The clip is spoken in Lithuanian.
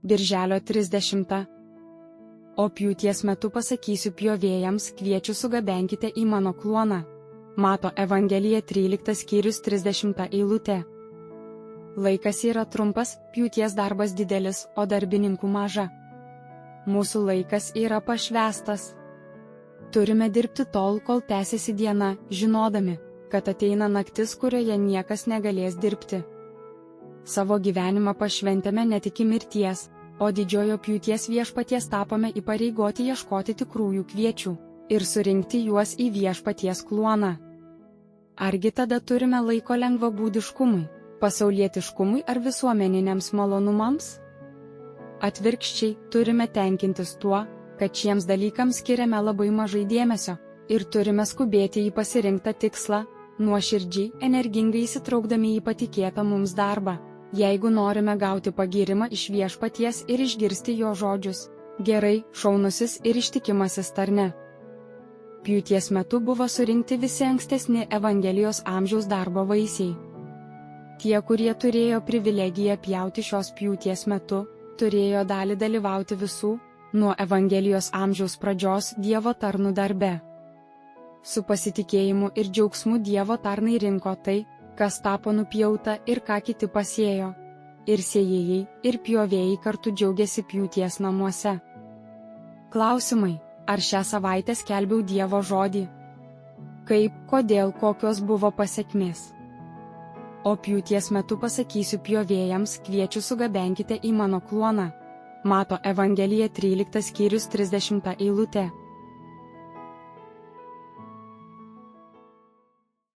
Birželio 30. O pjūties metu pasakysiu pjovėjams, kviečių sugabenkite į mano kluoną. Mato Evangelija 13 skyrius 30 eilutė. Laikas yra trumpas, pjūties darbas didelis, o darbininkų maža. Mūsų laikas yra pašvęstas. Turime dirbti tol, kol tęsiasi diena, žinodami, kad ateina naktis, kurioje niekas negalės dirbti. Savo gyvenimą pašventėme ne tik iki mirties, o didžiojo pjūties viešpaties tapome įpareigoti ieškoti tikrųjų kviečių ir surinkti juos į viešpaties kluoną. Argi tada turime laiko lengvabūdiškumui, pasaulietiškumui ar visuomeniniams malonumams? Atvirkščiai, turime tenkintis tuo, kad šiems dalykams skiriame labai mažai dėmesio ir turime skubėti į pasirinktą tikslą, nuoširdžiai, energingai įsitraukdami į patikėtą mums darbą. Jeigu norime gauti pagyrimą iš viešpaties ir išgirsti jo žodžius, gerai, šaunusis ir ištikimasis tarne. Pjūties metu buvo surinkti visi ankstesni Evangelijos amžiaus darbo vaisiai. Tie, kurie turėjo privilegiją pjauti šios pjūties metu, turėjo dalį dalyvauti visų, nuo Evangelijos amžiaus pradžios Dievo tarnų darbe. Su pasitikėjimu ir džiaugsmu Dievo tarnai rinko tai, kas tapo nupjauta ir ką kiti pasėjo. Ir sėjėjai, ir pjovėjai kartu džiaugiasi pjūties namuose. Klausimai: ar šią savaitę skelbiau Dievo žodį? Kaip, kodėl, kokios buvo pasekmės? O pjūties metu pasakysiu pjovėjams, kviečių sugabenkite į mano kluoną. Mato Evangelija 13 skyrius 30 eilutė.